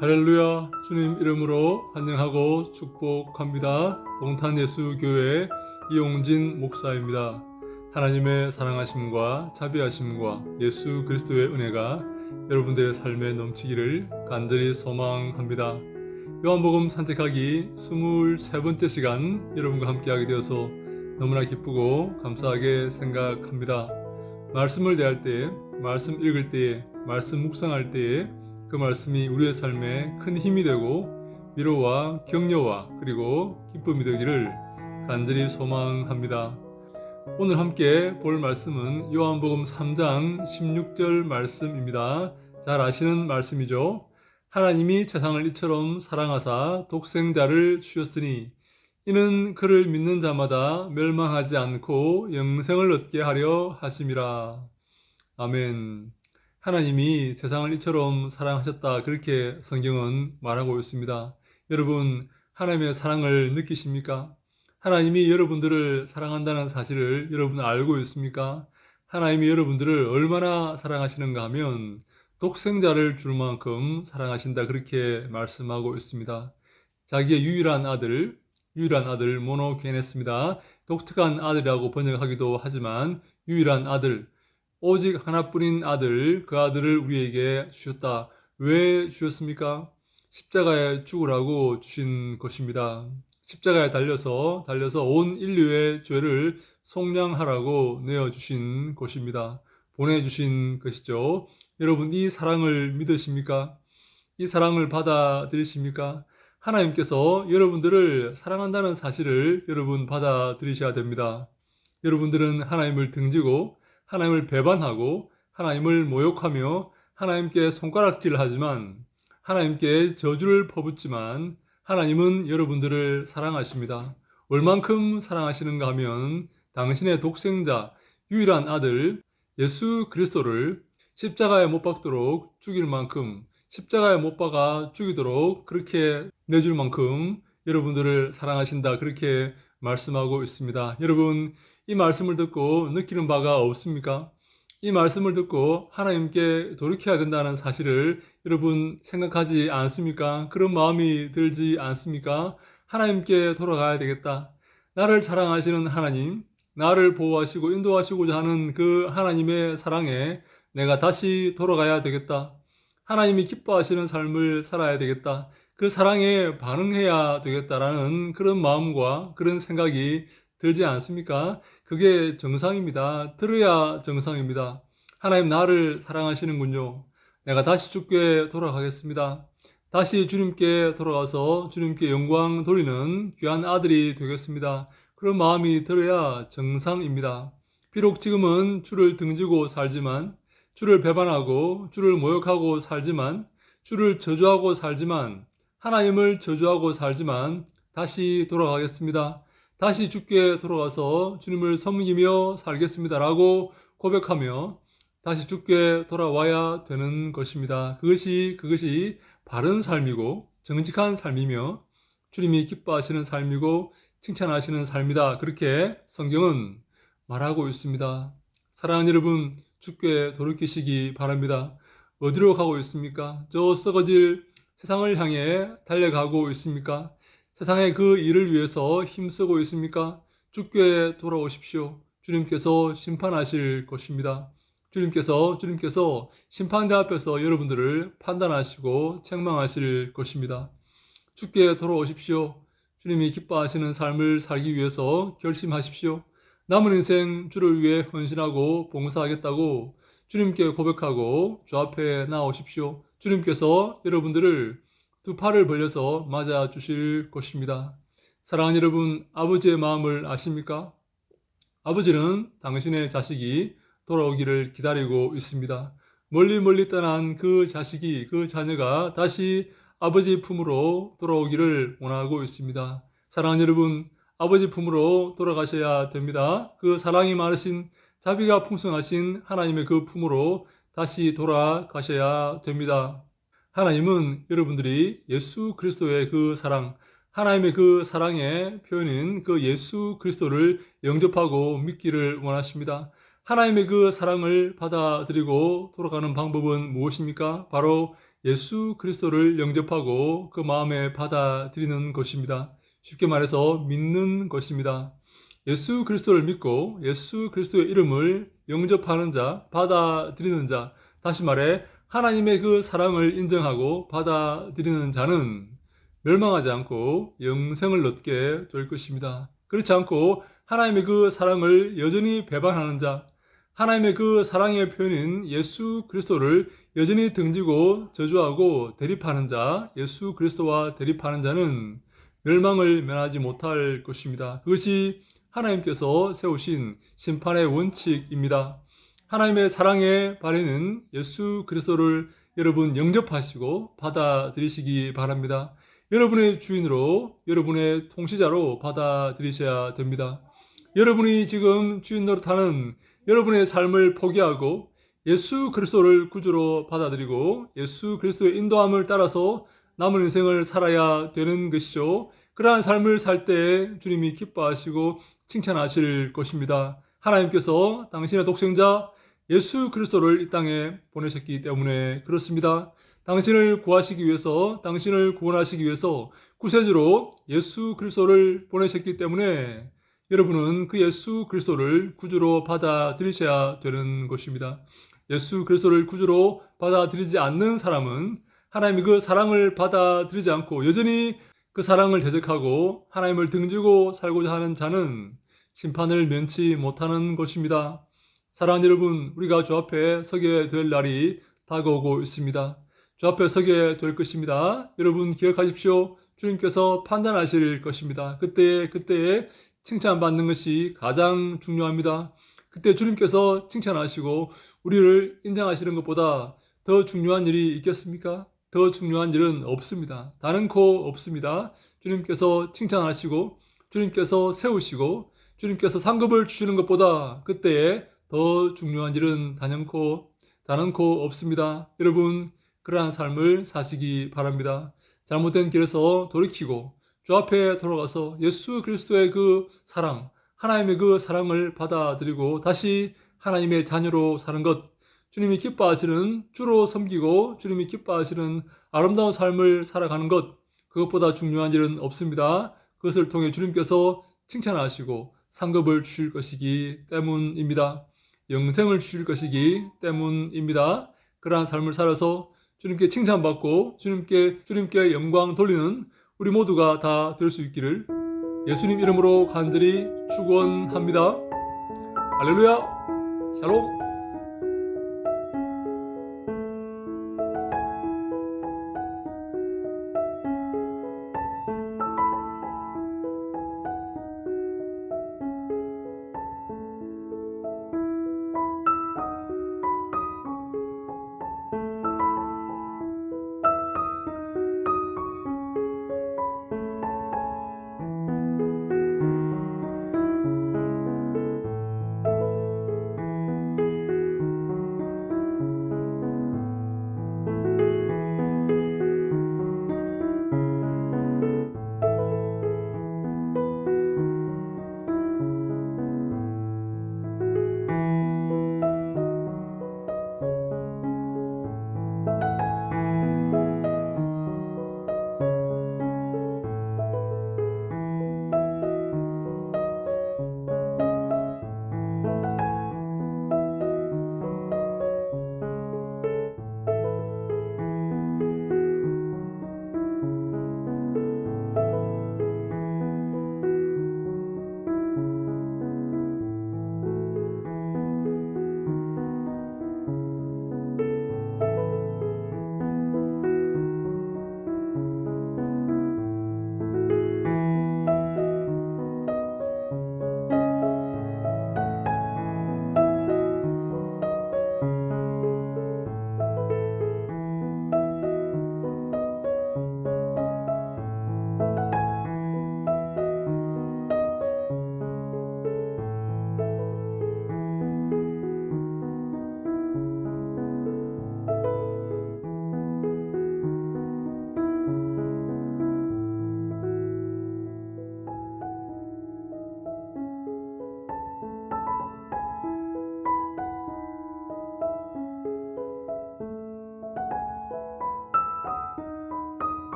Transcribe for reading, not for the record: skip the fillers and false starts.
할렐루야. 주님 이름으로 환영하고 축복합니다. 동탄예수교회 이용진 목사입니다. 하나님의 사랑하심과 자비하심과 예수 그리스도의 은혜가 여러분들의 삶에 넘치기를 간절히 소망합니다. 요한복음 산책하기 23번째 시간 여러분과 함께하게 되어서 너무나 기쁘고 감사하게 생각합니다. 말씀을 대할 때, 말씀 읽을 때에, 말씀 묵상할 때에 그 말씀이 우리의 삶에 큰 힘이 되고 위로와 격려와 그리고 기쁨이 되기를 간절히 소망합니다. 오늘 함께 볼 말씀은 요한복음 3장 16절 말씀입니다. 잘 아시는 말씀이죠. 하나님이 세상을 이처럼 사랑하사 독생자를 주셨으니 이는 그를 믿는 자마다 멸망하지 않고 영생을 얻게 하려 하심이라. 아멘. 하나님이 세상을 이처럼 사랑하셨다, 그렇게 성경은 말하고 있습니다. 여러분, 하나님의 사랑을 느끼십니까? 하나님이 여러분들을 사랑한다는 사실을 여러분 알고 있습니까? 하나님이 여러분들을 얼마나 사랑하시는가 하면 독생자를 줄 만큼 사랑하신다, 그렇게 말씀하고 있습니다. 자기의 유일한 아들 모노게네스입니다. 독특한 아들이라고 번역하기도 하지만 유일한 아들, 오직 하나뿐인 아들, 그 아들을 우리에게 주셨다. 왜 주셨습니까? 십자가에 죽으라고 주신 것입니다. 십자가에 달려서 온 인류의 죄를 속량하라고 내어주신 것입니다. 보내주신 것이죠. 여러분, 이 사랑을 믿으십니까? 이 사랑을 받아들이십니까? 하나님께서 여러분들을 사랑한다는 사실을 여러분 받아들이셔야 됩니다. 여러분들은 하나님을 등지고 하나님을 배반하고 하나님을 모욕하며 하나님께 손가락질하지만 하나님께 저주를 퍼붓지만 하나님은 여러분들을 사랑하십니다. 얼만큼 사랑하시는가 하면 당신의 독생자 유일한 아들 예수 그리스도를 십자가에 못 박도록 죽일 만큼, 십자가에 못 박아 죽이도록 그렇게 내줄 만큼 여러분들을 사랑하신다, 그렇게 말씀하고 있습니다. 여러분, 이 말씀을 듣고 느끼는 바가 없습니까? 이 말씀을 듣고 하나님께 돌이켜야 된다는 사실을 여러분 생각하지 않습니까? 그런 마음이 들지 않습니까? 하나님께 돌아가야 되겠다. 나를 사랑하시는 하나님, 나를 보호하시고 인도하시고자 하는 그 하나님의 사랑에 내가 다시 돌아가야 되겠다. 하나님이 기뻐하시는 삶을 살아야 되겠다. 그 사랑에 반응해야 되겠다라는 그런 마음과 그런 생각이 들지 않습니까? 그게 정상입니다. 들어야 정상입니다. 하나님, 나를 사랑하시는군요. 내가 다시 주께 돌아가겠습니다. 다시 주님께 돌아가서 주님께 영광 돌리는 귀한 아들이 되겠습니다. 그런 마음이 들어야 정상입니다. 비록 지금은 주를 등지고 살지만, 주를 배반하고 주를 모욕하고 살지만, 주를 저주하고 살지만, 하나님을 저주하고 살지만 다시 돌아가겠습니다. 다시 주께 돌아가서 주님을 섬기며 살겠습니다라고 고백하며 다시 주께 돌아와야 되는 것입니다. 그것이 바른 삶이고 정직한 삶이며 주님이 기뻐하시는 삶이고 칭찬하시는 삶이다, 그렇게 성경은 말하고 있습니다. 사랑하는 여러분, 주께 돌이키시기 바랍니다. 어디로 가고 있습니까? 저 썩어질 세상을 향해 달려가고 있습니까? 세상의 그 일을 위해서 힘쓰고 있습니까? 주께 돌아오십시오. 주님께서 심판하실 것입니다. 주님께서 심판대 앞에서 여러분들을 판단하시고 책망하실 것입니다. 주께 돌아오십시오. 주님이 기뻐하시는 삶을 살기 위해서 결심하십시오. 남은 인생 주를 위해 헌신하고 봉사하겠다고 주님께 고백하고 주 앞에 나오십시오. 주님께서 여러분들을 두 팔을 벌려서 맞아 주실 것입니다. 사랑하는 여러분, 아버지의 마음을 아십니까? 아버지는 당신의 자식이 돌아오기를 기다리고 있습니다. 멀리 떠난 그 자식이, 그 자녀가 다시 아버지 품으로 돌아오기를 원하고 있습니다. 사랑하는 여러분, 아버지 품으로 돌아가셔야 됩니다. 그 사랑이 많으신, 자비가 풍성하신 하나님의 그 품으로 다시 돌아가셔야 됩니다. 하나님은 여러분들이 예수 그리스도의 그 사랑, 하나님의 그 사랑의 표현인 그 예수 그리스도를 영접하고 믿기를 원하십니다. 하나님의 그 사랑을 받아들이고 돌아가는 방법은 무엇입니까? 바로 예수 그리스도를 영접하고 그 마음에 받아들이는 것입니다. 쉽게 말해서 믿는 것입니다. 예수 그리스도를 믿고 예수 그리스도의 이름을 영접하는 자, 받아들이는 자, 다시 말해 하나님의 그 사랑을 인정하고 받아들이는 자는 멸망하지 않고 영생을 얻게 될 것입니다. 그렇지 않고 하나님의 그 사랑을 여전히 배반하는 자, 하나님의 그 사랑의 표현인 예수 그리스도를 여전히 등지고 저주하고 대립하는 자, 예수 그리스도와 대립하는 자는 멸망을 면하지 못할 것입니다. 그것이 하나님께서 세우신 심판의 원칙입니다. 하나님의 사랑의 발휘는 예수 그리스도를 여러분 영접하시고 받아들이시기 바랍니다. 여러분의 주인으로, 여러분의 통치자로 받아들이셔야 됩니다. 여러분이 지금 주인 노릇하는 여러분의 삶을 포기하고 예수 그리스도를 구주로 받아들이고 예수 그리스도의 인도함을 따라서 남은 인생을 살아야 되는 것이죠. 그러한 삶을 살 때 주님이 기뻐하시고 칭찬하실 것입니다. 하나님께서 당신의 독생자 예수 그리스도를 이 땅에 보내셨기 때문에 그렇습니다. 당신을 구하시기 위해서, 당신을 구원하시기 위해서 구세주로 예수 그리스도를 보내셨기 때문에 여러분은 그 예수 그리스도를 구주로 받아들이셔야 되는 것입니다. 예수 그리스도를 구주로 받아들이지 않는 사람은 하나님의 그 사랑을 받아들이지 않고 여전히 그 사랑을 대적하고 하나님을 등지고 살고자 하는 자는 심판을 면치 못하는 것입니다. 사랑하는 여러분, 우리가 주 앞에 서게 될 날이 다가오고 있습니다. 주 앞에 서게 될 것입니다. 여러분 기억하십시오. 주님께서 판단하실 것입니다. 그때에 칭찬받는 것이 가장 중요합니다. 그때 주님께서 칭찬하시고 우리를 인정하시는 것보다 더 중요한 일이 있겠습니까? 더 중요한 일은 없습니다. 단언코 없습니다. 주님께서 칭찬하시고 주님께서 세우시고 주님께서 상급을 주시는 것보다 그때에 더 중요한 일은 단언코 없습니다. 여러분 그러한 삶을 사시기 바랍니다. 잘못된 길에서 돌이키고 주 앞에 돌아가서 예수 그리스도의 그 사랑, 하나님의 그 사랑을 받아들이고 다시 하나님의 자녀로 사는 것, 주님이 기뻐하시는 주로 섬기고 주님이 기뻐하시는 아름다운 삶을 살아가는 것, 그것보다 중요한 일은 없습니다. 그것을 통해 주님께서 칭찬하시고 상급을 주실 것이기 때문입니다. 영생을 주실 것이기 때문입니다. 그러한 삶을 살아서 주님께 칭찬받고 주님께 영광 돌리는 우리 모두가 다 될 수 있기를 예수님 이름으로 간절히 축원합니다. 할렐루야. 샬롬.